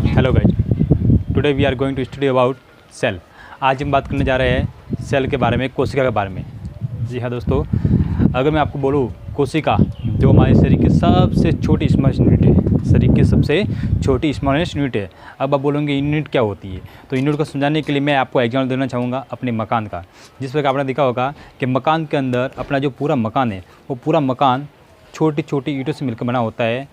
Hello guys, today we are going to study about cell. आज हम बात करने जा रहे हैं सेल के बारे में, कोशिका के बारे में। जी हाँ दोस्तों, अगर मैं आपको बोलूँ कोशिका जो हमारे शरीर की सबसे छोटी स्मॉलेस्ट यूनिट है, शरीर की सबसे छोटी स्मॉलेस्ट यूनिट है। अब आप बोलोगे यूनिट क्या होती है, तो यूनिट को समझाने के लिए मैं आपको एग्जाम्पल देना चाहूँगा अपने मकान का। जिस प्रकार आपने देखा होगा कि मकान के अंदर अपना जो पूरा मकान है, वो पूरा मकान छोटी छोटी ईंटों से मिलकर बना होता है।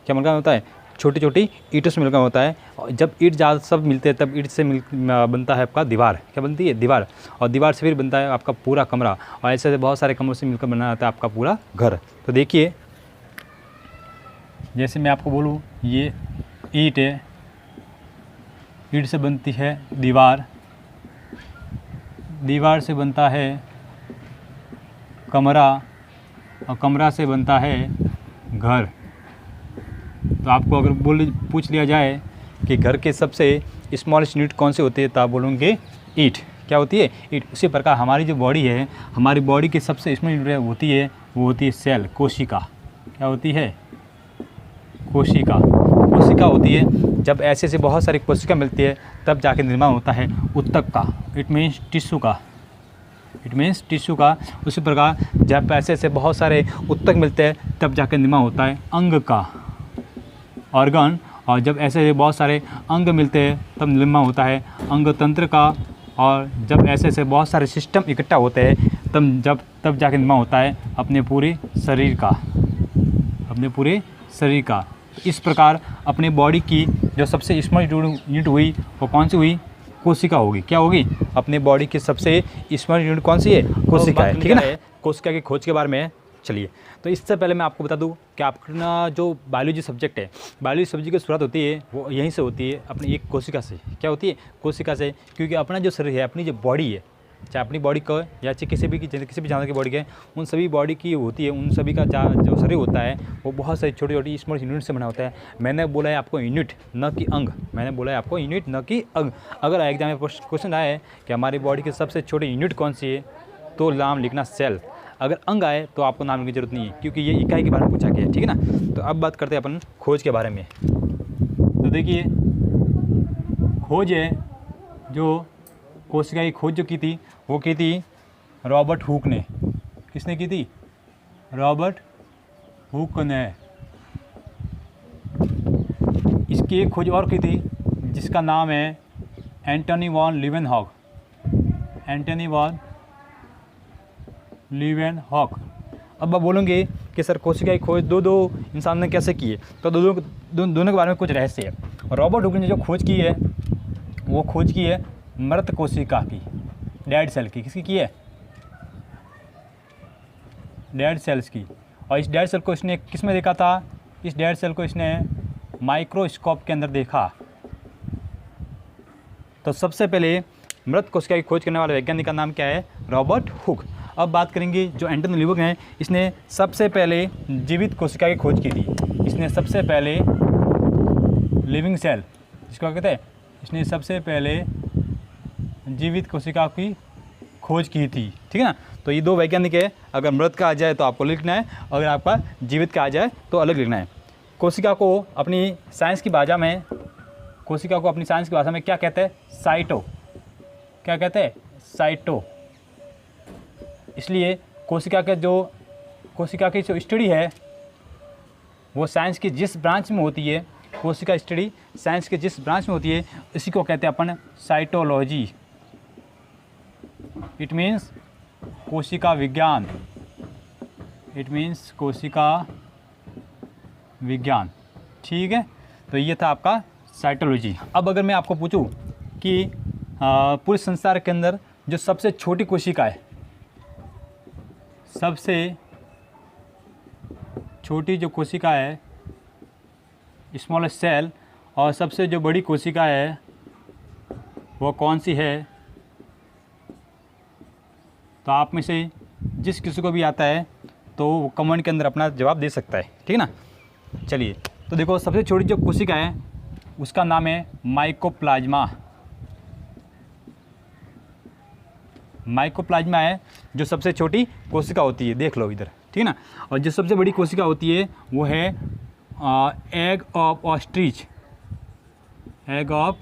क्या मकान होता है? छोटी छोटी ईंटों से मिलकर होता है। और जब ईंट ज़्यादा सब मिलते हैं तब ईंट से बनता है आपका दीवार। क्या बनती है? दीवार। और दीवार से फिर बनता है आपका पूरा कमरा, और ऐसे ऐसे बहुत सारे कमरों से मिलकर बना होता है आपका पूरा घर। तो देखिए, जैसे मैं आपको बोलूँ, ये ईंट है, ईंट से बनती है दीवार, दीवार से बनता है कमरा, और कमरा से बनता है घर। तो आपको अगर पूछ लिया जाए कि घर के सबसे स्मॉलेस्ट यूनिट कौन से होती है, तो आप बोलोगे ईंट। क्या होती है? ईंट। उसी प्रकार हमारी जो बॉडी है, हमारी बॉडी की सबसे स्मॉल यूनिट होती है, वो होती है सेल, कोशिका। क्या होती है? कोशिका। कोशिका होती है जब ऐसे से बहुत सारी कोशिका मिलती है तब जाके निर्माण होता है ऊतक का। इट मीन्स टिश्यू का। इट मीन्स टिश्यू का। उसी प्रकार जब ऐसे से बहुत सारे ऊतक मिलते हैं तब जाके निर्माण होता है अंग का, ऑर्गन। और जब ऐसे बहुत सारे अंग मिलते हैं तब निर्माण होता है अंग तंत्र का। और जब ऐसे से बहुत सारे सिस्टम इकट्ठा होते हैं तब जाके निर्माण होता है अपने पूरे शरीर का, अपने पूरे शरीर का। इस प्रकार अपने बॉडी की जो सबसे स्मॉल यूनिट हुई वो कौन सी हुई? कोशिका होगी। क्या होगी? अपने बॉडी की सबसे स्मॉल यूनिट कौन सी है? कोशिका है। ठीक है ना? कोशिका की खोज के बारे में चलिए। तो इससे पहले मैं आपको बता दूं कि अपना जो बायोलॉजी सब्जेक्ट है, बायोलॉजी सब्जेक्ट की शुरुआत होती है वो यहीं से होती है, अपनी एक कोशिका से। क्या होती है? कोशिका से। क्योंकि अपना जो शरीर है, अपनी जो बॉडी है, चाहे अपनी बॉडी का या चाहे किसी भी जानवर की बॉडी के, उन सभी बॉडी की होती है, उन सभी का जो शरीर होता है वो बहुत सारी छोटी छोटी स्मॉल यूनिट से बना होता है। मैंने बोला है आपको यूनिट, न कि अंग। मैंने बोला है आपको यूनिट, न कि अंग। अगर एग्जाम में क्वेश्चन आए कि हमारी बॉडी की सबसे छोटी यूनिट कौन सी है, तो नाम लिखना सेल। अगर अंग आए तो आपको नाम की जरूरत नहीं है, क्योंकि ये इकाई के बारे में पूछा गया है। ठीक है ना? तो अब बात करते हैं अपन खोज के बारे में। तो देखिए, खोज है जो कोशिका की खोज जो की थी वो की थी रॉबर्ट हुक ने। किसने की थी? रॉबर्ट हुक ने। इसकी एक खोज और की थी जिसका नाम है Antonie van Leeuwenhoek. Antonie van Leeuwenhoek. अब आप बोलेंगे कि सर कोशिका की खोज दो इंसान ने कैसे की है? तो दोनों के बारे में कुछ रहस्य है। रॉबर्ट हुक ने जो खोज की है वो खोज की है मृत कोशिका की, डेड सेल की। किसकी की है? डेड सेल्स की। और इस डेड सेल को इसने किस में देखा था? इस डेड सेल को इसने माइक्रोस्कोप के अंदर देखा। तो सबसे पहले मृत कोशिका की खोज करने वाले वैज्ञानिक का नाम क्या है? Robert Hooke. अब बात करेंगे जो एंटनी लीवेनहॉक हैं, इसने सबसे पहले जीवित कोशिका की खोज की थी। इसने सबसे पहले लिविंग सेल, जिसको कहते हैं, इसने सबसे पहले जीवित कोशिका की खोज की थी। ठीक है ना? तो ये दो वैज्ञानिक है। अगर मृत का आ जाए तो आपको लिखना है, अगर आपका जीवित का आ जाए तो अलग लिखना है। कोशिका को अपनी साइंस की भाषा में, कोशिका को अपनी साइंस की भाषा में क्या कहते हैं? साइटो। क्या कहते हैं? साइटो। इसलिए कोशिका की जो स्टडी है वो साइंस की जिस ब्रांच में होती है, कोशिका स्टडी साइंस के जिस ब्रांच में होती है, इसी को कहते हैं अपन साइटोलॉजी। इट मीन्स कोशिका विज्ञान। इट मीन्स कोशिका विज्ञान। ठीक है? तो ये था आपका साइटोलॉजी। अब अगर मैं आपको पूछूं कि पूरे संसार के अंदर जो सबसे छोटी कोशिका है, सबसे छोटी जो कोशिका है, स्मॉलेस्ट सेल, और सबसे जो बड़ी कोशिका है वो कौन सी है, तो आप में से जिस किसी को भी आता है तो वो कमेंट के अंदर अपना जवाब दे सकता है। ठीक है ना? चलिए, तो देखो, सबसे छोटी जो कोशिका है उसका नाम है माइकोप्लाज्मा। माइकोप्लाज्मा है जो सबसे छोटी कोशिका होती है। देख लो इधर। ठीक है ना। और जो सबसे बड़ी कोशिका होती है वो है egg of ostrich, egg of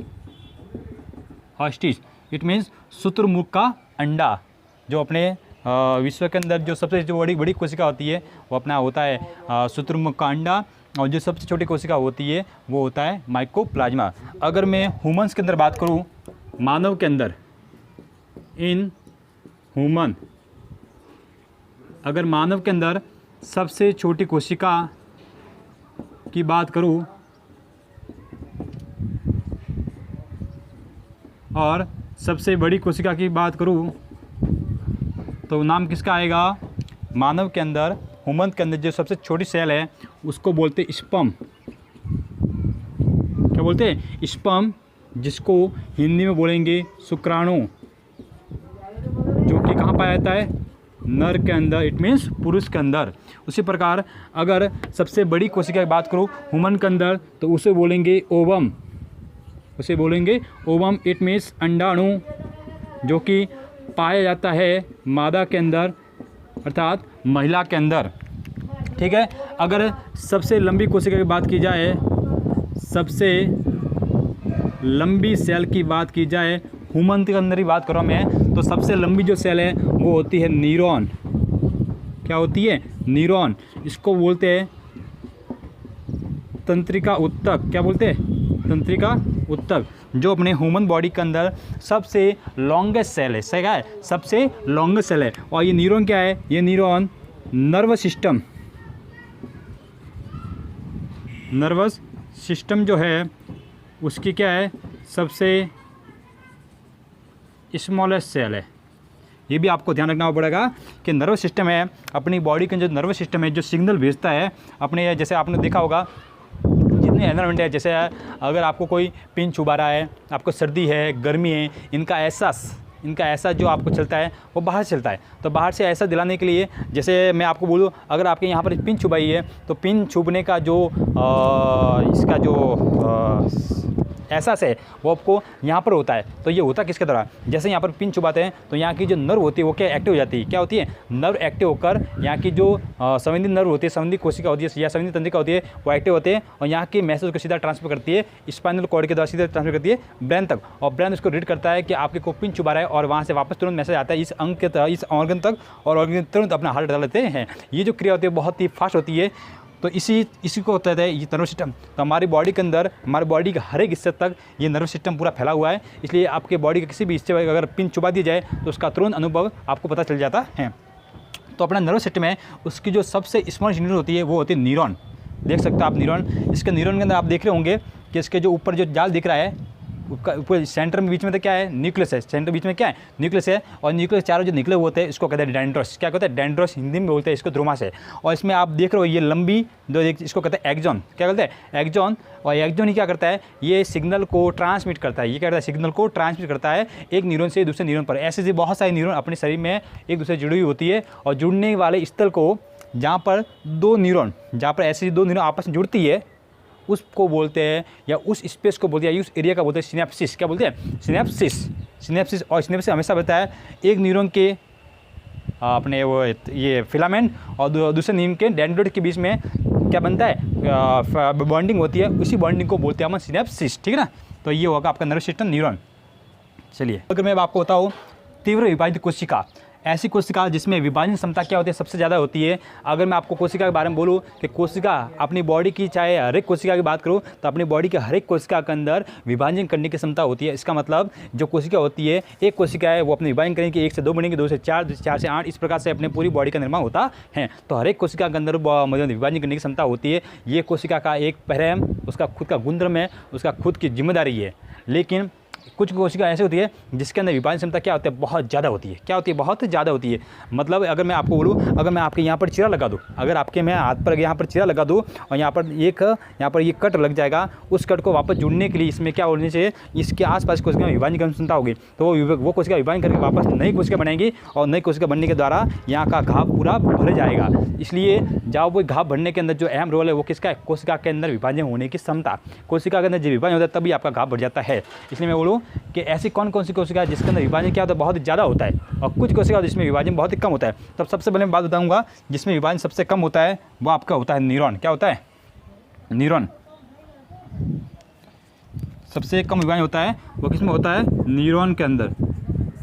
ostrich, it means शुतुरमुर्ग का अंडा। जो अपने विश्व के अंदर जो सबसे जो बड़ी कोशिका होती है वो अपना होता है शुतुरमुर्ग का अंडा, और जो सबसे छोटी कोशिका होती है वो होता है माइकोप्लाज्मा। अगर मैं ह्यूमंस के अंदर बात करूं, मानव के अंदर, इन ह्यूमन, अगर मानव के अंदर सबसे छोटी कोशिका की बात करूं और सबसे बड़ी कोशिका की बात करूं तो नाम किसका आएगा? मानव के अंदर, ह्यूमन के अंदर जो सबसे छोटी सेल है उसको बोलते हैं स्पर्म। क्या बोलते हैं? स्पर्म, जिसको हिंदी में बोलेंगे शुक्राणु, जो कि कहाँ पाया जाता है? नर के अंदर, इट मीन्स पुरुष के अंदर। उसी प्रकार अगर सबसे बड़ी कोशिका की बात करूँ ह्यूमन के अंदर तो उसे बोलेंगे ओवम, उसे बोलेंगे ओवम, इट मीन्स अंडाणु, जो कि पाया जाता है मादा के अंदर अर्थात महिला के अंदर। ठीक है। अगर सबसे लंबी कोशिका की बात की जाए, सबसे लंबी सेल की बात की जाए ह्यूमन के अंदर ही बात कर रहा हूँ मैं, तो सबसे लंबी जो सेल है वो होती है न्यूरॉन। क्या होती है? न्यूरॉन। इसको बोलते हैं तंत्रिका उत्तक। क्या बोलते हैं? तंत्रिका उत्तक, जो अपने ह्यूमन बॉडी के अंदर सबसे लॉन्गेस्ट सेल है। सही है, सबसे लॉन्गेस्ट सेल है। और ये न्यूरॉन क्या है? ये neuron nervous system, nervous system जो है उसकी क्या है? सबसे स्मॉलेस्ट सेल है। ये भी आपको ध्यान रखना पड़ेगा कि नर्वस सिस्टम है, अपनी बॉडी का जो नर्वस सिस्टम है जो सिग्नल भेजता है अपने, जैसे आपने देखा होगा जितने एनवायरमेंट है, जैसे अगर आपको कोई पिन चुभा रहा है, आपको सर्दी है, गर्मी है, इनका एहसास जो आपको चलता है वो बाहर चलता है। तो बाहर से ऐसा दिलाने के लिए, जैसे मैं आपको बोलूँ अगर आपके यहाँ पर पिन चुभाई है तो पिन चुभने का जो इसका जो एहसास है वो आपको यहाँ पर होता है। तो ये होता किसके द्वारा? जैसे यहाँ पर पिन चुभाते हैं तो यहाँ की जो नर्व होती है वो क्या एक्टिव हो जाती है? क्या होती है? नर्व एक्टिव होकर यहाँ की जो संवेदी नर्व होती है, संवेदी कोशिका होती है या संवेदी तंत्रिका होती है वो एक्टिव होते हैं और यहाँ के मैसेज को सीधा ट्रांसफर करती है स्पाइनल कॉर्ड के द्वारा, सीधा ट्रांसफर करती है ब्रेन तक, और ब्रेन उसको रीड करता है कि आपके को पिन चुभा रहा है और वहाँ से वापस तुरंत मैसेज आता है इस अंग के इस ऑर्गन तक, और ऑर्गन तुरंत अपना हाल डाल लेते हैं। ये जो क्रिया होती है बहुत ही फास्ट होती है। तो इसी को होता है ये नर्वस सिस्टम। तो हमारी बॉडी के अंदर, हमारी बॉडी के हर एक हिस्से तक ये नर्वस सिस्टम पूरा फैला हुआ है। इसलिए आपके बॉडी के किसी भी हिस्से में अगर पिन चुबा दी जाए तो उसका तुरंत अनुभव आपको पता चल जाता है। तो अपना नर्वस सिस्टम है, उसकी जो सबसे स्मॉल यूनिट होती है वो होती है न्यूरॉन। देख सकते हो आप न्यूरॉन। इसके न्यूरॉन के अंदर आप देख रहे होंगे कि इसके जो ऊपर जो जाल दिख रहा है ऊपर सेंटर में बीच में तो क्या है? न्यूक्लियस है। सेंटर बीच में क्या है? न्यूक्लियस है। और न्यूक्लियस चारों जो निकले होते हैं इसको कहते हैं डेंड्रस। क्या कहते हैं? डेंड्रस हिंदी में बोलते हैं इसको, ध्रुमा से। और इसमें आप देख रहे हो ये लंबी जो इसको कहते हैं एक्जॉन। क्या कहते हैं? एक्जॉन। और एक्जॉन ही क्या करता है? ये सिग्नल को ट्रांसमिट करता है। ये क्या करता है? सिग्नल को ट्रांसमिट करता है एक न्यूरॉन से दूसरे न्यूरॉन पर। ऐसे बहुत सारे न्यूरॉन अपने शरीर में एक दूसरे जुड़ी हुई होती है, और जुड़ने वाले स्थल को जहाँ पर दो न्यूरॉन, जहाँ पर ऐसी दो न्यूरॉन आपस में जुड़ती है उसको बोलते हैं, या उस स्पेस को बोलते हैं, या उस एरिया का बोलते हैं सिनेप्सिस। क्या बोलते हैं? सिनेप्सिस। और सिनेप्सिस हमेशा बताया है एक न्यूरॉन के अपने वो ये फिलामेंट और दूसरे न्यूरॉन के डेंड्राइट के बीच में क्या बनता है? बॉन्डिंग होती है। उसी बॉन्डिंग को बोलते हैं हम सिनेप्सिस। ठीक है ना। तो ये होगा आपका नर्वस सिस्टम, न्यूरॉन। चलिए अगर मैं आपको बताऊँ तीव्र विभाजित कोशिका, ऐसी कोशिका जिसमें विभाजन क्षमता क्या होती है? सबसे ज़्यादा होती है। अगर मैं आपको कोशिका के बारे में बोलूँ कि कोशिका अपनी बॉडी की, चाहे हर एक कोशिका की बात करूँ तो अपनी बॉडी के हर एक कोशिका के अंदर विभाजन करने की क्षमता होती है। इसका मतलब जो कोशिका होती है, एक कोशिका है वो अपने विभाजन करेंगे, 1 से 2 बनेंगे, 2 से 4, 4 से 8, इस प्रकार से अपने पूरी बॉडी का निर्माण होता है। तो हर एक कोशिका के अंदर विभाजन करने की क्षमता होती है। ये कोशिका का एक पहले उसका खुद का गुणधर्म है, उसका खुद की जिम्मेदारी है। लेकिन कुछ कोशिका ऐसी होती है जिसके अंदर विभाजन क्षमता क्या होती है? बहुत ज़्यादा होती है। क्या होती है? बहुत ज़्यादा होती है। मतलब अगर मैं आपको बोलूँ, अगर मैं आपके यहाँ पर चीरा लगा दूँ, अगर आपके मैं हाथ पर यहाँ पर चीरा लगा दूँ और यहाँ पर ये कट लग जाएगा, उस कट को वापस जुड़ने के लिए इसमें क्या होनी चाहिए? इसके आसपास कोशिका में विभाजन की क्षमता होगी। तो वो कोशिका विभाजन करके वापस नई कोशिका बनाएंगी, और नई कोशिका बनने के द्वारा यहाँ का घाव पूरा भर जाएगा। इसलिए जब वो घाव भरने के अंदर जो अहम रोल है वो किसका है? कोशिका के अंदर विभाजन होने की क्षमता। कोशिका के अंदर जब विभाजन होता है तभी आपका घाव भर जाता है। इसलिए मैं बोलो कि ऐसी कौन कौन सी कोशिका है जिसके अंदर विभाजन क्या होता है, बहुत ज़्यादा होता है, और कुछ कोशिका जिसमें विभाजन बहुत ही कम होता है। तब सबसे पहले मैं बात बताऊँगा जिसमें विभाजन सबसे कम होता है वो आपका होता है न्यूरॉन। क्या होता है? न्यूरॉन। सबसे कम विभाजन होता है वो किसमें होता है? न्यूरॉन के अंदर।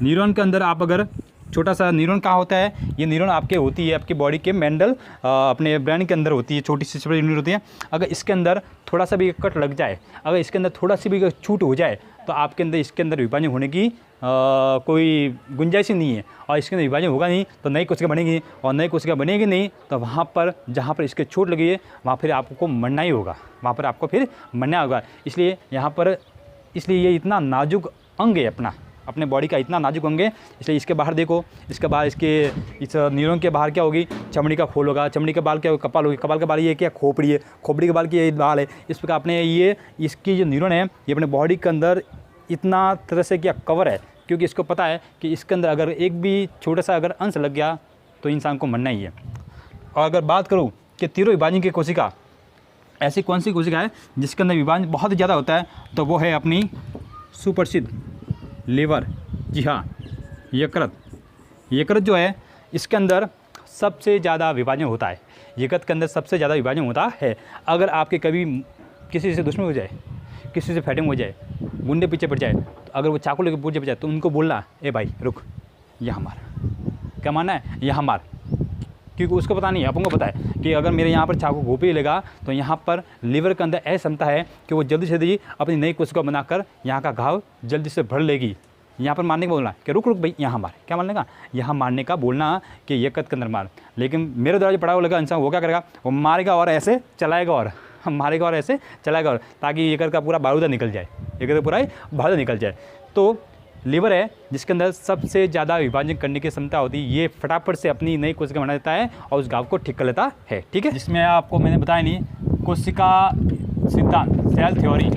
न्यूरॉन के अंदर आप अगर छोटा सा न्यूरॉन कहाँ होता है? ये न्यूरॉन आपके होती है आपकी बॉडी के मेंडल अपने ब्रेन के अंदर होती है, छोटी सी यूनिट होती है। अगर इसके अंदर थोड़ा सा भी कट लग जाए, अगर इसके अंदर थोड़ा सी भी छूट हो जाए तो आपके अंदर इसके अंदर विभाजन होने की कोई गुंजाइश ही नहीं है, और इसके अंदर विभाजन होगा नहीं तो नई कोशिका बनेगी, और नई कोशिका बनेगी नहीं तो वहाँ पर जहाँ पर इसके चोट लगी है वहाँ फिर आपको मरना ही होगा, वहाँ पर आपको फिर मरना होगा। इसलिए यहाँ पर ये इतना नाजुक अंग है अपने बॉडी का, इतना नाजुक अंग है। इसलिए इसके बाहर देखो, इसके बाहर इस न्यूरॉन के बाहर क्या होगी? चमड़ी का खोल होगा, चमड़ी के बाल क्या होगा? कपाल होगी, कपाल के बाल ये क्या? खोपड़ी है, खोपड़ी के बाल की ये बाल है। इस प्रकार अपने इसकी जो न्यूरॉन है ये अपने बॉडी के अंदर इतना तरह से क्या कवर है, क्योंकि इसको पता है कि इसके अंदर अगर एक भी छोटा सा अगर अंश लग गया तो इंसान को मरना ही है। और अगर बात करूँ कि तीव्र विभाजन की कोशिका, ऐसी कौन सी कोशिका है जिसके अंदर विभाजन बहुत ज़्यादा होता है, तो वो है अपनी सुप्रसिद्ध लीवर। जी हाँ, यकृत जो है इसके अंदर सबसे ज़्यादा विभाजन होता है। यकृत के अंदर सबसे ज़्यादा विभाजन होता है। अगर आपके कभी किसी से दुश्मनी हो जाए, किसी से फाइटिंग हो जाए, गुंडे पीछे पड़ जाए, तो अगर वो चाकू लेकर पीछे पड़ जाए तो उनको बोलना, ए भाई रुक, यहाँ मार। क्या मानना है? यहाँ मार। क्योंकि उसको पता नहीं है, अपन को पता है कि अगर मेरे यहाँ पर चाकू घोपी लेगा तो यहाँ पर लीवर के अंदर ऐसी क्षमता है कि वो जल्दी से जल्दी अपनी नई कोशिका बनाकर यहाँ का घाव जल्दी से भर लेगी। यहाँ पर मारने का बोलना कि रुक भाई यहाँ मार। क्या मारने का? यहाँ मारने का बोलना कि यकृत के अंदर मार। लेकिन मेरे द्वारा जो पड़ा हुआ लगा इंसान वो क्या करेगा? वो मारेगा और ऐसे चलाएगा और मारेगा और ऐसे चलाएगा, और ताकि यकृत का पूरा बारूदा निकल जाए, यकृत का पूरा ही बारूदा निकल जाए। तो लीवर है जिसके अंदर सबसे ज़्यादा विभाजन करने की क्षमता होती है। ये फटाफट से अपनी नई कोशिका बना देता है और उस घाव को ठीक कर लेता है। ठीक है, जिसमें आपको मैंने बताया नहीं कोशिका सिद्धांत, सेल थ्योरी।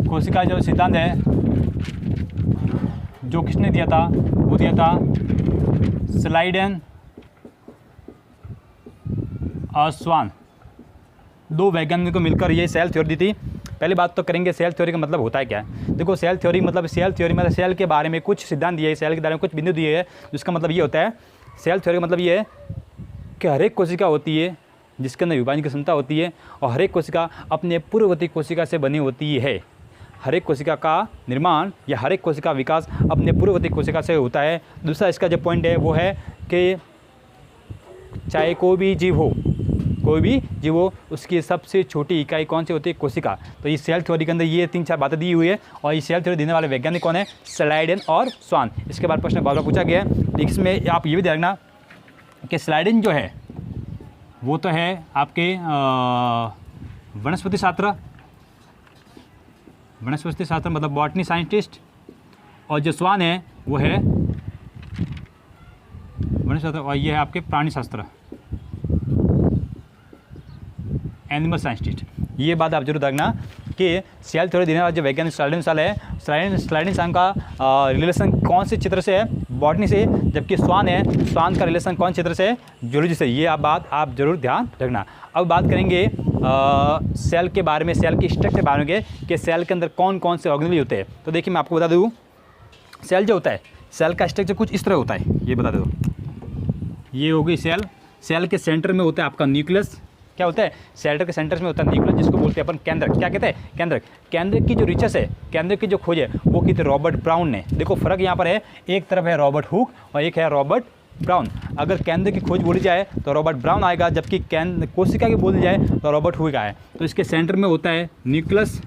कोशिका जो सिद्धांत है जो किसने दिया था? वो दिया था स्लाइडेन और स्वान, दो वैज्ञानिकों को मिलकर ये सेल थ्योरी दी थी। पहली बात तो करेंगे सेल थ्योरी का मतलब होता है क्या है। देखो सेल थ्योरी मतलब सेल के बारे में कुछ सिद्धांत दिए, सेल के बारे में कुछ बिंदु दिए हैं, जिसका मतलब ये होता है, सेल थ्योरी का मतलब ये है कि हर एक कोशिका होती है जिसके अंदर विभाजन की क्षमता होती है, और हर एक कोशिका अपने पूर्ववर्ती कोशिका से बनी होती है। हर एक कोशिका का निर्माण या हर एक कोशिका का विकास अपने पूर्ववर्ती कोशिका से होता है। दूसरा इसका जो पॉइंट है वो है कि चाहे कोई भी जीव हो उसकी सबसे छोटी इकाई कौन सी होती है? कोशिका। तो ये सेल थ्योरी के अंदर ये 3-4 बातें दी हुई है, और ये सेल थ्योरी देने वाले वैज्ञानिक कौन है? स्लाइडेन और स्वान। इसके बाद प्रश्न बार बार पूछा गया है। इसमें आप ये भी ध्यान रखना कि स्लाइडेन जो है वो तो है आपके वनस्पति शास्त्र मतलब बॉटनी साइंटिस्ट, और जो स्वान है वो है वनस्पति शास्त्र, और ये है आपके प्राणी शास्त्र, एनिमल साइंटिस्ट। ये बात आप जरूर देखना कि सेल थ्योरी देने वाला जो वैज्ञानिक स्लाइडेन साल है, स्लाइडेन साल का रिलेशन कौन से क्षेत्र से है? बॉटनी से। जबकि स्वान का रिलेशन कौन क्षेत्र से है? जूलॉजी से। ये बात आप जरूर ध्यान रखना। अब बात करेंगे सेल के बारे में, सेल की स्ट्रक्चर के बारे में कि सेल के अंदर कौन कौन से ऑर्गेनेल होते हैं। तो देखिए मैं आपको बता दूँ, सेल जो होता है, सेल का स्ट्रक्चर कुछ इस तरह होता है, ये बता दो। ये होगी सेल के सेंटर में होता है आपका न्यूक्लियस। क्या होता है? सेल के सेंटर में होता है न्यूक्लियस, जिसको बोलते हैं अपन केंद्रक। क्या कहते हैं? केंद्रक। केंद्रक की जो रिसर्च है, केंद्रक की जो खोज है वो की थी रॉबर्ट ब्राउन ने। देखो फर्क यहाँ पर है, एक तरफ है रॉबर्ट हुक और एक है रॉबर्ट ब्राउन। अगर केंद्र की खोज बोली जाए तो रॉबर्ट ब्राउन आएगा, जबकि कोशिका की बोली जाए तो रॉबर्ट हुक आए। तो इसके सेंटर में होता है न्यूक्लियस।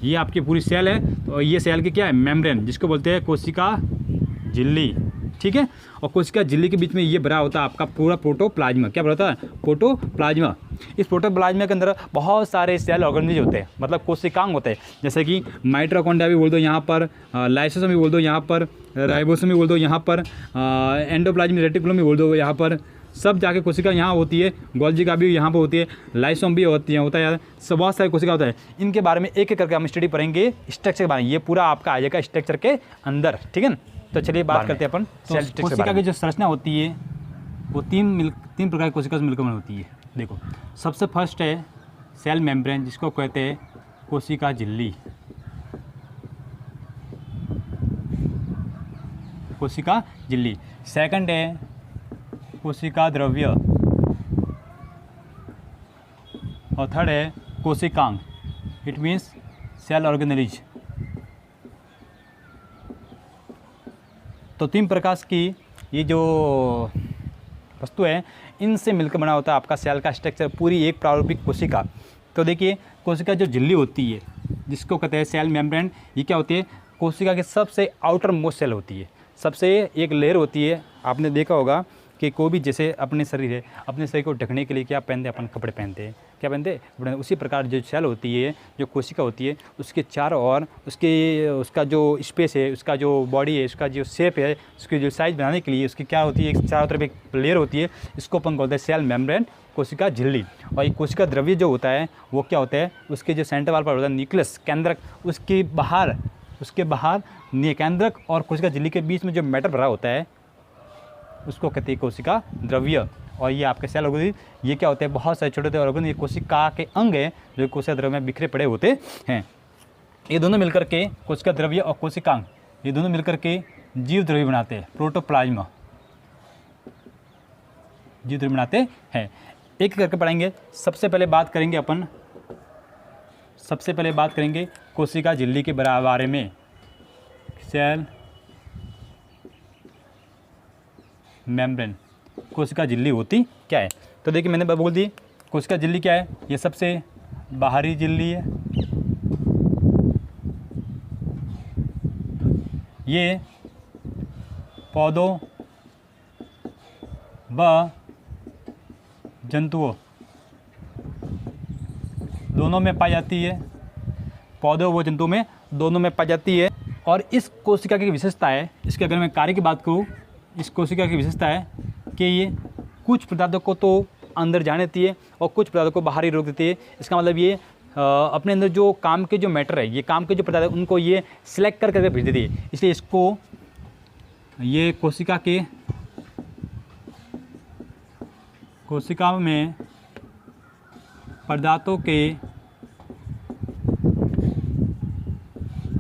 ये आपकी पूरी सेल है, तो ये सेल की क्या है? मेम्ब्रेन, जिसको बोलते हैं कोशिका झिल्ली। ठीक है, और कोशिका झिल्ली के बीच में ये भरा होता है आपका पूरा प्रोटोप्लाज्मा। क्या भरा होता है? प्रोटोप्लाज्मा। इस प्रोटोप्लाज्मा के अंदर बहुत सारे सेल ऑर्गेनेल होते हैं, मतलब कोशिकांग होते हैं, जैसे कि माइटोकॉन्ड्रिया भी बोल दो यहाँ पर, लाइसोसोम भी बोल दो यहाँ पर, राइबोसोम भी बोल दो यहाँ पर, एंडोप्लाज्मिक रेटिकुलम भी बोल दो यहाँ पर। सब जाके कोशिका यहाँ होती है, गोल्जी का भी यहाँ पर होती है, लाइसोम भी होता है, सब बहुत सारी कोशिका होता है। इनके बारे में एक एक करके हम स्टडी करेंगे स्ट्रक्चर के बारे में। ये पूरा आपका आ जाएगा स्ट्रक्चर के अंदर। ठीक है ना, तो चलिए बात करते हैं अपन सेल स्ट्रक्चर। कोशिका की जो संरचना होती है वो तीन प्रकार की कोशिका से मिलकर होती है। देखो सबसे फर्स्ट है सेल मेम्ब्रेन, जिसको कहते हैं कोशिका झिल्ली, कोशिका झिल्ली। सेकंड है कोशिका द्रव्य और थर्ड है कोशिकांग, इट मीन्स सेल ऑर्गेनेलिज। तो 3 प्रकार की ये जो वस्तु है इनसे मिलकर बना होता है आपका सेल का स्ट्रक्चर, पूरी एक प्रारूपिक कोशिका। तो देखिए कोशिका जो झिल्ली होती है जिसको कहते हैं सेल मेम्ब्रेन, ये क्या होती है, कोशिका के सबसे आउटर मोस्ट सेल होती है, सबसे एक लेयर होती है। आपने देखा होगा कि कोई भी जैसे अपने शरीर है, अपने शरीर को ढकने के लिए क्या पहनते हैं, अपन कपड़े पहनते हैं, क्या पहनते हैं, कपड़े। उसी प्रकार जो सेल होती है, जो कोशिका होती है, उसके चारों ओर उसका जो स्पेस है, उसका जो बॉडी है, उसका जो शेप है, उसकी जो साइज़ बनाने के लिए उसकी क्या होती है, एक चारों तरफ एक लेयर होती है, इसको अपन बोलते हैं सेल मेम्ब्रेन, कोशिका झिल्ली। और ये कोशिका द्रव्य जो होता है वो क्या होता है, उसके जो सेंटर वाल पर होता है न्यूक्लियस, केंद्रक, उसके बाहर केंद्रक और कोशिका झिल्ली के बीच में जो मैटर भरा होता है उसको कहते हैं कोशिका द्रव्य। और ये आपके सेल ऑर्गेन, ये क्या होते हैं, बहुत सारे छोटे छोटे ऑर्गेन, ये कोशिका के अंग है जो कोशिका द्रव्य में बिखरे पड़े होते हैं। ये दोनों मिलकर के कोशिका द्रव्य और कोशिकांग, ये दोनों मिलकर के जीव द्रव्य बनाते हैं, प्रोटोप्लाज्मा, जीव द्रव्य बनाते हैं। एक करके पढ़ेंगे। सबसे पहले बात करेंगे कोशिका झिल्ली के बारे में। सेल मेम्ब्रेन, कोशिका झिल्ली होती क्या है। तो देखिए मैंने बोल दी कोशिका झिल्ली क्या है, ये सबसे बाहरी झिल्ली है, ये पौधों व जंतुओं दोनों में पाई जाती है, पौधों व जंतुओं में दोनों में पाई जाती है। और इस कोशिका की विशेषता है, इसके अगर मैं कार्य की बात करूँ, इस कोशिका की विशेषता है कि ये कुछ पदार्थों को तो अंदर जाने देती है और कुछ पदार्थों को बाहर ही रोक देती है। इसका मतलब ये अपने अंदर जो काम के जो मैटर है, ये काम के जो पदार्थ है उनको ये सिलेक्ट कर करके भेज देती है। इसलिए इसको ये कोशिका में पदार्थों के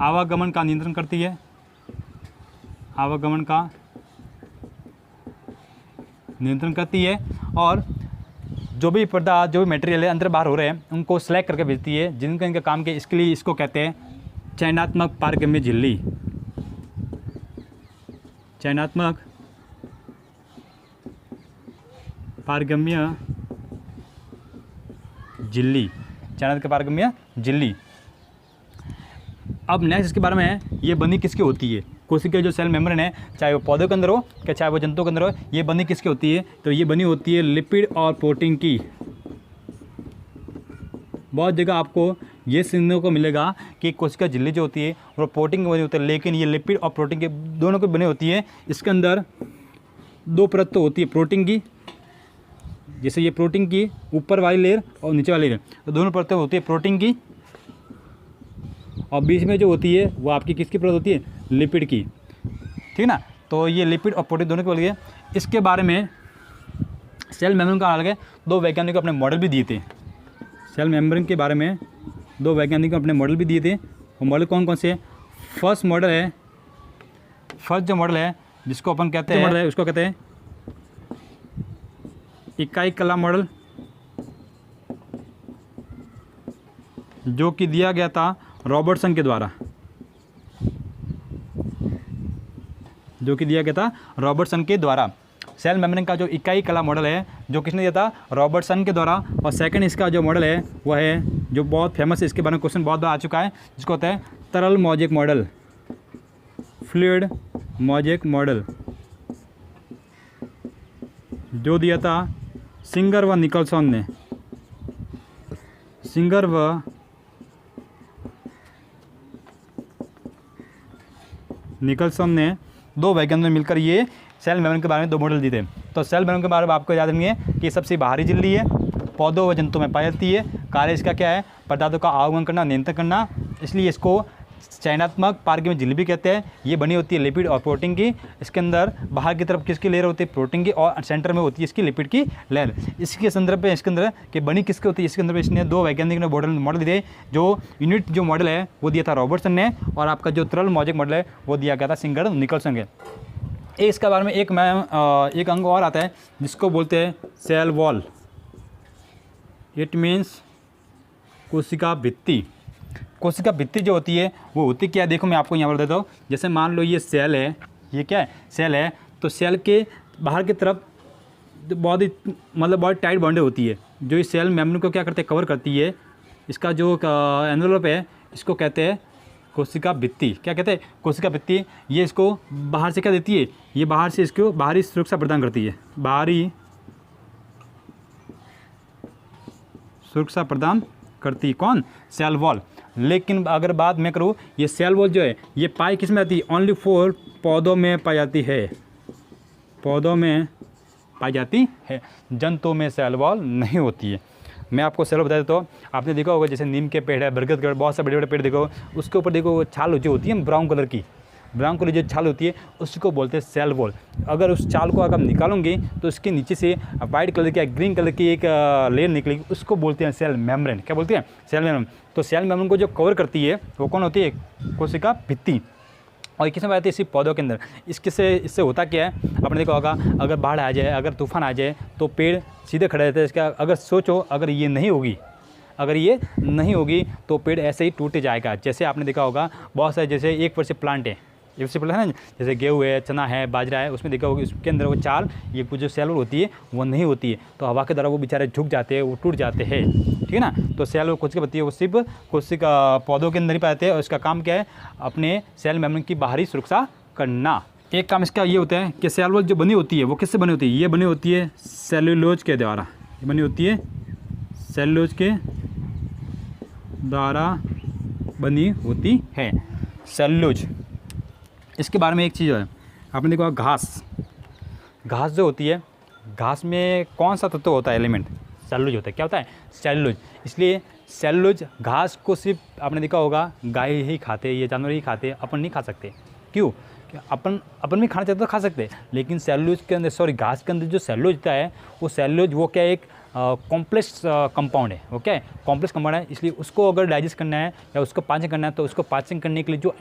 आवागमन का नियंत्रण करती है, आवागमन का नियंत्रण करती है। और जो भी पदार्थ, जो भी मटेरियल है अंदर बाहर हो रहे हैं उनको सेलेक्ट करके भेजती है, जिनका इनका काम के। इसके लिए इसको कहते हैं चयनात्मक पारगम्य झिल्ली, चयनात्मक पारगम्य झिल्ली, चयनात्मक पारगम्य झिल्ली। अब नेक्स्ट इसके बारे में है, ये बंदी किसकी होती है, कोशिका जो सेल मेम्ब्रेन है, चाहे वो पौधों के अंदर हो क्या चाहे वो जंतुओं के अंदर हो, ये बनी किसकी होती है, तो ये बनी होती है लिपिड और प्रोटीन की। बहुत जगह आपको ये सुनने को मिलेगा कि कोशिका झिल्ली जो होती है वो प्रोटीन की बनी होती है, लेकिन ये लिपिड और प्रोटीन के दोनों की बनी होती है। इसके अंदर 2 परत तो होती है प्रोटीन की, जैसे ये प्रोटीन की ऊपर वाली लेयर और नीचे वाली लेयर, तो दोनों परतें होती है प्रोटीन की। और बीच में जो होती है वो आपकी किसकी परत होती है, लिपिड की, ठीक है ना। तो ये लिपिड और प्रोटीन दोनों की बोलिए। इसके बारे में सेल मेम्ब्रेन का अलग है, 2 वैज्ञानिकों अपने मॉडल भी दिए थे। सेल मेम्ब्रेन के बारे में 2 वैज्ञानिकों अपने मॉडल भी दिए थे। और मॉडल कौन कौन से है, फर्स्ट जो मॉडल है जिसको अपन कहते हैं मॉडल है, उसको कहते हैं इकाई कला मॉडल, जो कि दिया गया था रॉबर्टसन के द्वारा, सेल मेम्ब्रेन का जो इकाई कला मॉडल है जो किसने दिया था, रॉबर्टसन के द्वारा। और सेकंड इसका जो मॉडल है वह है जो बहुत फेमस है, इसके बारे में क्वेश्चन बहुत बार आ चुका है, जिसको होता है तरल mosaic model, fluid mosaic model, जो दिया था सिंगर व निकलसन ने। सिंगर व निकलसन ने 2 वैज्ञानिकों ने मिलकर ये सेल मेम्ब्रेन के बारे में 2 मॉडल दिए थे। तो सेल मेम्ब्रेन के बारे में आपको याद रखनी है कि सबसे बाहरी झिल्ली है, पौधों व जंतुओं में पाई जाती है। कार्य इसका क्या है, पदार्थों का आवागमन करना, नियंत्रण करना। इसलिए इसको चयनात्मक पार्क में झिल्ली भी कहते हैं। ये बनी होती है लिपिड और प्रोटीन की। इसके अंदर बाहर की तरफ किसकी लेयर होती है, प्रोटीन की, और सेंटर में होती है इसकी लिपिड की लेयर। इसके संदर्भ में इसके अंदर कि बनी किसकी होती है, इसके अंदर इसने 2 वैज्ञानिक ने मॉडल दिए। जो यूनिट जो मॉडल है वो दिया था रॉबर्टसन ने, और आपका जो तरल मौजिक मॉडल है वो दिया गया था सिंगर निकलसन के। इसके बारे में एक अंग और आता है जिसको बोलते हैं सेल वॉल। इट मीन्स कोशिका भित्ति। कोशिका भित्ति जो होती है वो होती क्या है, देखो मैं आपको यहाँ पर देता हूँ। जैसे मान लो ये सेल है, ये क्या है, सेल है, तो सेल के बाहर की तरफ बहुत ही बहुत टाइट बाउंड्री होती है, जो इस सेल मेम्ब्रेन को क्या करते हैं, कवर करती है। इसका जो एनवेलप है इसको कहते हैं कोशिका भित्ति। क्या कहते हैं, कोशिका भित्ति। ये इसको बाहर से क्या देती है, ये बाहर से इसको बाहरी सुरक्षा प्रदान करती है, बाहरी सुरक्षा प्रदान करती है कौन, सेल वॉल। लेकिन अगर बात मैं करूँ, ये सेल वॉल जो है ये पाई किस में आती है, ओनली 4 पौधों में पाई जाती है, पौधों में पाई जाती है, जंतुओं में सेल वॉल नहीं होती है। मैं आपको सेल बता देता हूँ। आपने देखा होगा जैसे नीम के पेड़ है, बरगद के पेड़, बहुत से बड़े बड़े पेड़ देखो, उसके ऊपर देखो छाल जो होती है ब्राउन कलर की, ब्राउन कलर जो छाल होती है उसको बोलते हैं सेल वॉल। अगर उस छाल को अगर निकालोगे तो उसके नीचे से वाइट कलर की या ग्रीन कलर की एक लेयर निकलेगी, उसको बोलते हैं सेल मेम्ब्रेन। क्या बोलते हैं, सेल मेम्ब्रेन। तो सेल मेम्ब्रेन को जो कवर करती है वो कौन होती है, कोशिका भित्ति। और किस में आती है, इसी पौधों के अंदर। इससे होता क्या है, आपने देखा होगा अगर बाढ़ आ जाए, अगर तूफान आ जाए तो पेड़ सीधे खड़े रहते हैं। इसका अगर सोचो अगर ये नहीं होगी तो पेड़ ऐसे ही टूट जाएगा। जैसे आपने देखा होगा बहुत सारे जैसे एक वर्षीय प्लांट है, एक वर्षीय प्लांट है ना, जैसे गेहूँ है, चना है, बाजरा है, उसमें देखा होगा उसके अंदर वो चाल, ये कुछ जो सेल होती है वो नहीं होती है, तो हवा के द्वारा वो बेचारे झुक जाते हैं, वो टूट जाते हैं, ठीक है ना। तो सेल कोशिका भित्ति है वो सिर्फ कोशिका पौधों के अंदर ही पाते हैं, और इसका काम क्या है, अपने सेल मेम्ब्रेन की बाहरी सुरक्षा करना। एक काम इसका ये होता है कि सेल वॉल जो बनी होती है वो किससे बनी होती है, ये बनी होती है सेल्यूलोज के द्वारा, ये बनी होती है सेल्यूलोज के द्वारा बनी होती है, सेल्यूलोज। इसके बारे में एक चीज़ है, आपने देखा घास जो होती है, घास में कौन सा तत्व होता है, एलिमेंट, सेल्यूलोज होता है। क्या होता है, सेल्यूलोज। इसलिए सेल्यूलोज घास को सिर्फ आपने देखा होगा गाय ही खाते, ये जानवर ही खाते, अपन नहीं खा सकते। क्यों, अपन भी खाना चाहते तो खा सकते हैं, लेकिन सेल्यूलोज के अंदर घास के अंदर जो सेल्यूलोज होता है वो सेल्यूलोज वो क्या एक कॉम्प्लेक्स कंपाउंड है, वो क्या है, कॉम्प्लेक्स कंपाउंड है। इसलिए उसको अगर डाइजेस्ट करना है या उसको पाचन करना है तो उसको पाचन करने के लिए जो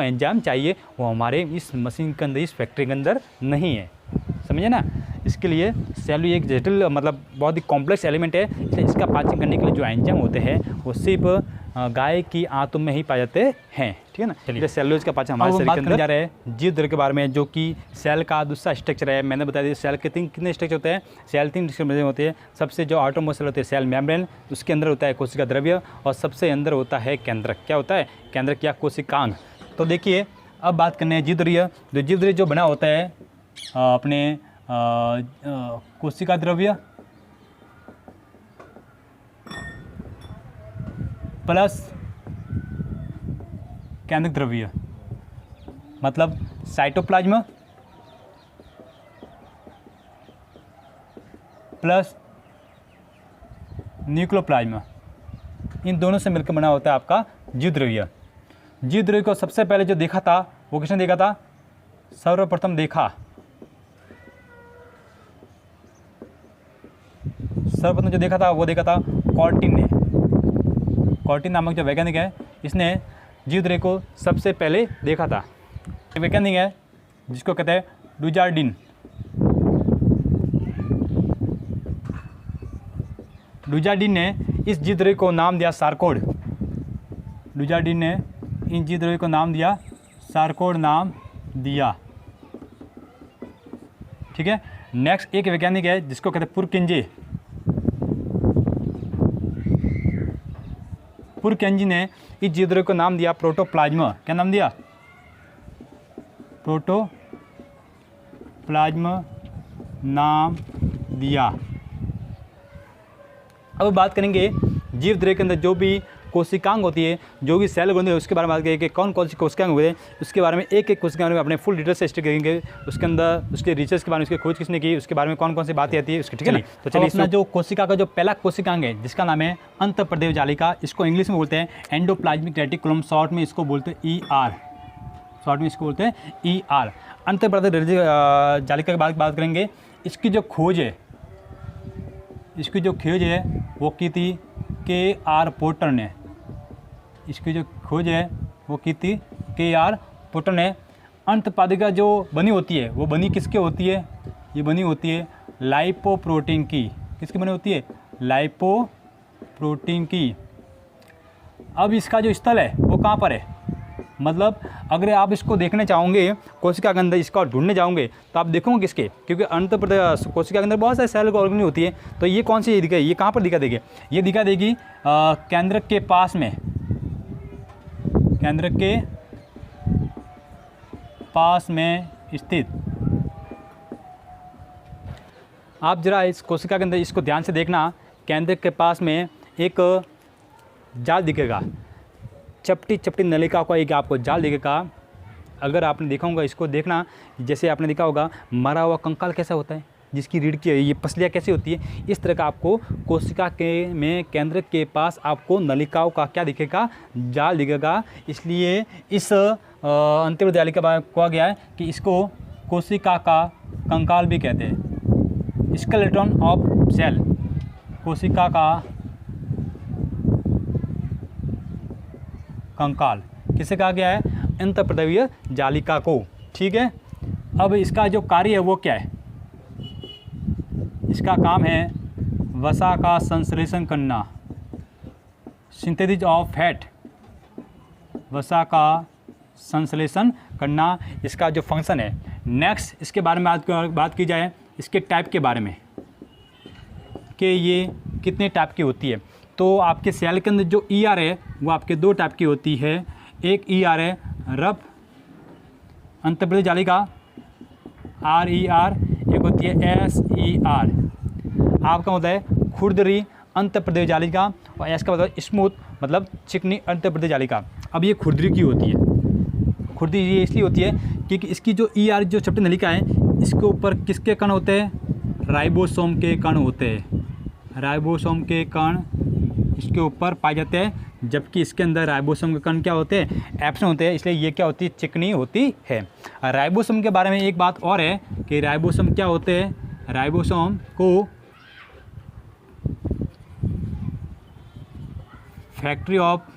एंजाइम चाहिए वो हमारे इस मशीन के अंदर, इस फैक्ट्री के अंदर नहीं है, समझे ना। इसके लिए सेल्यूलोज एक जटिल बहुत ही कॉम्प्लेक्स एलिमेंट है, इसलिए इसका पाचन करने के लिए जो एंजाइम होते हैं वो सिर्फ गाय की आंतों में ही पाए जाते हैं, ठीक है ना। चलिए सेल्यूलोज का पाचन हमारे शरीर के अंदर जा रहे हैं जीव द्रव्य के बारे में, जो कि सेल का दूसरा स्ट्रक्चर है। मैंने बताया सेल के कितने स्ट्रक्चर होते हैं, सेल 3 स्ट्रक्चर में होते हैं। सबसे जो आउटरमोस्ट सेल होते हैं सेल मेम्ब्रेन, उसके अंदर होता है कोशिका द्रव्य, और सबसे अंदर होता है केंद्रक। क्या होता है, केंद्रक या कोशिकांग। तो देखिए अब बात करने हैं जीव द्रव्य जो बना होता है अपने कोशिका द्रव्य प्लस केंद्रक द्रव्य, मतलब साइटोप्लाज्म प्लस न्यूक्लियोप्लाज्म, इन दोनों से मिलकर बना होता है आपका जीव द्रव्य। जीव द्रव्य को सबसे पहले जो देखा था वो किसने देखा था, सर्वप्रथम जो देखा था वो देखा था कॉर्टिन ने। कॉर्टिन नामक जो वैज्ञानिक है, इसने जीव द्रव्य को सबसे पहले देखा था। एक वैज्ञानिक है जिसको कहते हैं डुजार्डिन। डुजार्डिन ने इस जीव द्रव्य को नाम दिया सार्कोड। डुजार्डिन ने इन जीव द्रव्य को नाम दिया सार्कोड नाम दिया, ठीक है। नेक्स्ट एक वैज्ञानिक है जिसको कहते हैं पुरकेंजी ने इस जीव द्रव्य को नाम दिया प्रोटोप्लाज्म। क्या नाम दिया, प्रोटोप्लाज्म नाम दिया। अब बात करेंगे जीव द्रव्य के अंदर जो भी कोशिकांग होती है, जो भी सेल होते हैं उसके बारे में बात करेंगे कि कौन कौन सी कोशिकांग होते हैं, उसके बारे में एक एक कोशिका में अपने फुल डिटेल से स्टडी करेंगे। उसके अंदर उसके रिसर्च के बारे में, उसकी खोज किसने की, उसके बारे में कौन कौन सी बातें आती है उसकी, ठीक है ना। तो चलिए अपना जो कोशिका का जो पहला कोशिकांग है जिसका नाम है अंतःप्रदेव जालिका, इसको इंग्लिश में बोलते हैं एंडोप्लाज्मिक रेटिकुलम, शॉर्ट में इसको बोलते हैं ER, शॉर्ट में इसको बोलते हैं ER। अंतःप्रदेव जालिका की बात करेंगे। इसकी जो खोज है वो की थी KR पोर्टर ने। इसकी जो खोज है वो की थी KR पोर्टर ने। अंतःपादिका जो बनी होती है वो बनी किसके होती है, ये बनी होती है लाइपोप्रोटीन की। किसकी बनी होती है, लाइपोप्रोटीन की। अब इसका जो स्थल है वो कहाँ पर है, मतलब अगर आप इसको देखने चाहोगे कोशिका के अंदर, इसका ढूंढने जाओगे तो आप देखोगे किसके, क्योंकि अंतःप्रदेश कोशिका के अंदर बहुत सारे सेल ऑर्गेनिज होती है। तो ये कौन सी दिखा, ये कहाँ पर दिखा देगी, ये दिखा देगी केंद्रक के पास में, केंद्रक के पास में स्थित। आप जरा इस कोशिका के अंदर इसको ध्यान से देखना, केंद्रक के पास में एक जाल दिखेगा, चपटी चपटी नलिका का एक आपको जाल दिखेगा। अगर आपने देखा होगा, इसको देखना, जैसे आपने देखा होगा मरा हुआ कंकाल कैसा होता है, जिसकी रीढ़ की ये पसलियाँ कैसी होती है, इस तरह का आपको कोशिका के में केंद्र के पास आपको नलिकाओं का क्या दिखेगा, जाल दिखेगा। इसलिए इस अंतःप्रदेव जालिका का कहा गया है कि इसको कोशिका का कंकाल भी कहते हैं, स्केलेटन ऑफ सेल, कोशिका का कंकाल किसे कहा गया है, अंतःप्रदेवीय जालिका को, ठीक है। अब इसका जो कार्य है वो क्या है, इसका काम है वसा का संश्लेषण करना, सिंथेसिस ऑफ फैट, वसा का संश्लेषण करना इसका जो फंक्शन है। नेक्स्ट इसके बारे में बात की जाए, इसके टाइप के बारे में कि ये कितने टाइप की होती है। तो आपके सेल के अंदर जो ER है वो आपके दो टाइप की होती है। एक ER है रफ अंतःप्रदेव जालिका RER, एक होती है SER। आपका होता है खुरदरी अंतःप्रदेव जालिका, और S का मतलब स्मूथ, मतलब चिकनी अंतःप्रदेव जालिका। अब ये खुरदरी की होती है। खुरदरी ये इसलिए होती है क्योंकि इसकी जो ER जो चपटी नलिका है, इसके ऊपर किसके कण होते हैं, राइबोसोम के कण होते हैं, राइबोसोम के कण इसके ऊपर पाए जाते हैं, जबकि इसके अंदर राइबोसोम के कण क्या होते हैं, एब्सेंट होते हैं। इसलिए ये क्या होती है, चिकनी होती है। राइबोसोम के बारे में एक बात और है कि राइबोसोम क्या होते हैं, राइबोसोम को फैक्ट्री ऑफ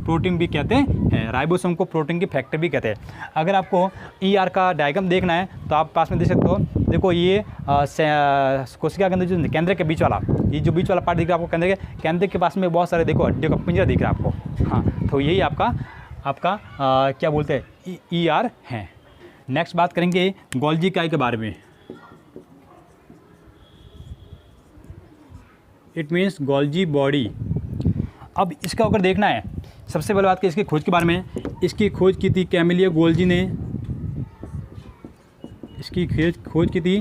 प्रोटीन भी कहते हैं, राइबोसोम को प्रोटीन की फैक्ट्री भी कहते हैं। अगर आपको ER का डायग्राम देखना है तो आप पास में देख सकते हो, देखो ये कोशिका के अंदर जो केंद्र के बीच वाला, ये जो बीच वाला पार्ट दिख रहा है आपको, केंद्र के पास में बहुत सारे देखो हड्डियों का पिंजरा दिख रहा है आपको। हाँ, तो यही आपका क्या बोलते हैं, ER है। नेक्स्ट बात करेंगे गोल्जी इकाई के बारे में। It means Golgi body. अब इसका अगर देखना है, सबसे पहले बात करें इसकी खोज के बारे में। इसकी खोज की थी कैमिलियो गोल्जी ने, इसकी खोज की थी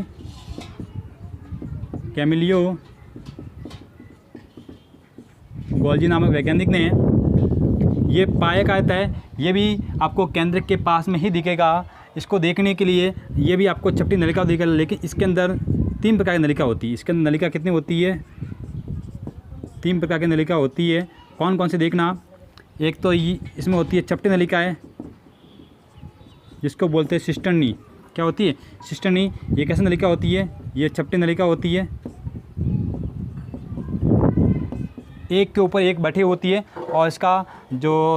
कैमिलियो गोल्जी नामक वैज्ञानिक ने। ये पाया जाता है, ये भी आपको केंद्र के पास में ही दिखेगा। इसको देखने के लिए ये भी आपको चपटी नलिका दिखेगा, लेकिन इसके अंदर 3 प्रकार की नलिका होती है। इसके अंदर नलिका कितनी होती है, 3 प्रकार की नलिका होती है। कौन कौन से देखना, एक तो इसमें होती है चपटी नलिका है, जिसको बोलते हैं सिस्टर्नी। क्या होती है, सिस्टर्नी। ये कैसी नलिका होती है, ये चपटी नलिका होती है, एक के ऊपर एक बैठी होती है, और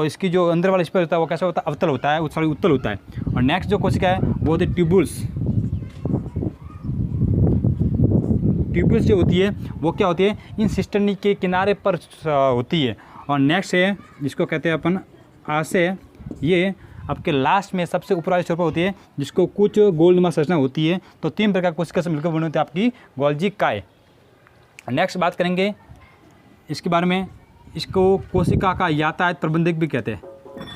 इसकी जो अंदर वाला स्पेस होता है वो कैसा होता है, अवतल होता है, उत्तल होता है। और नेक्स्ट जो कोशिका है वो होती है ट्यूबुल्स। ट्यूबुल्स जो होती है वो क्या होती है, इन सिस्टर्नी के किनारे पर होती है। और नेक्स्ट है जिसको कहते हैं अपन आशय, ये आपके लास्ट में सबसे ऊपर वाले छोर पर होती है, जिसको कुछ गोलनुमा संरचना होती है। तो 3 प्रकार कोशिका से मिलकर बनी होती है आपकी गोल्जी इकाई। नेक्स्ट बात करेंगे इसके बारे में, इसको कोशिका का यातायात प्रबंधक भी कहते हैं,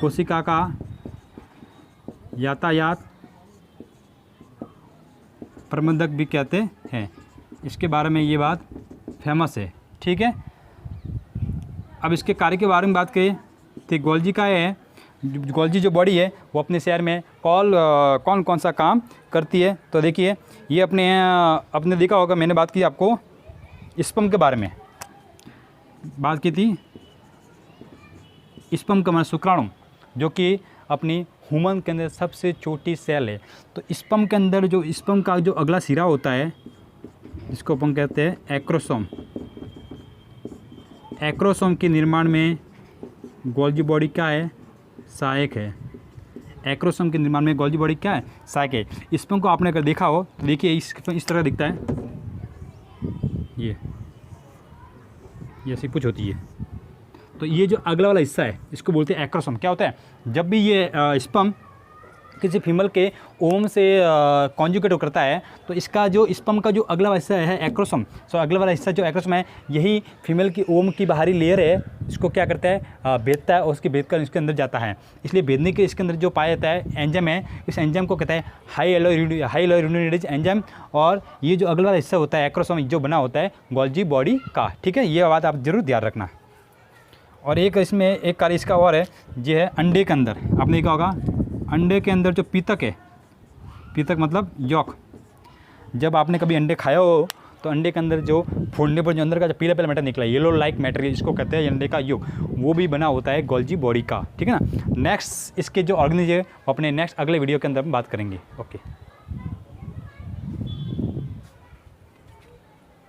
कोशिका का यातायात प्रबंधक भी कहते हैं। इसके बारे में ये बात फेमस है, ठीक है। अब इसके कार्य के बारे में बात करें तो गोल्जी का है, गोल्जी जो बॉडी है वो अपने शरीर में कौन कौन सा काम करती है। तो देखिए ये अपने देखा होगा, मैंने बात की आपको स्पर्म के बारे में बात की थी। स्पर्म का मतलब शुक्राणु, जो कि अपनी ह्यूमन के अंदर सबसे छोटी सेल है। तो स्पर्म के अंदर जो स्पर्म का जो अगला सिरा होता है जिसको अपन कहते हैं एक्रोसोम, एक्रोसोम के निर्माण में गोल्जी बॉडी क्या है, सहायक है। एक्रोसोम के निर्माण में गोल्जी बॉडी क्या है, सहायक है। स्पर्म को आपने अगर देखा हो तो देखिए इस तरह दिखता है, ये ऐसी कुछ होती है। तो ये जो अगला वाला हिस्सा है इसको बोलते हैं एक्रोसोम। क्या होता है, जब भी ये स्पर्म किसी फीमेल के ओम से कॉन्जुगेट करता है तो इसका जो स्पर्म का जो अगला वाला हिस्सा है एक्रोसोम, सो अगला वाला हिस्सा जो एक्रोसोम है यही फीमेल की ओम की बाहरी लेयर है, इसको क्या करता है, भेदता है और उसकी भेद कर इसके अंदर जाता है। इसलिए भेदने के इसके अंदर जो पाया जाता है एंजाइम है, इस एंजाइम को कहता है हाई एलोयूरिनेज एंजाइम। और ये जो अगला वाला हिस्सा होता है एक्रोसोम जो बना होता है गोल्जी बॉडी का। ठीक है, ये बात आप जरूर ध्यान रखना। और एक इसमें एक कार्य इसका और है, ये है अंडे के अंदर। आपने देखा होगा अंडे के अंदर जो पीतक है, पीतक मतलब यॉक, जब आपने कभी अंडे खाया हो तो अंडे के अंदर जो फोड़ने पर जो अंदर का जो पीला पीला मैटर निकला है, येलो लाइक मैटर, जिसको कहते हैं अंडे का यॉक, वो भी बना होता है गोल्जी बॉडी का। ठीक है ना। नेक्स्ट इसके जो ऑर्गेनिज है वो अपने नेक्स्ट अगले वीडियो के अंदर हम बात करेंगे। ओके।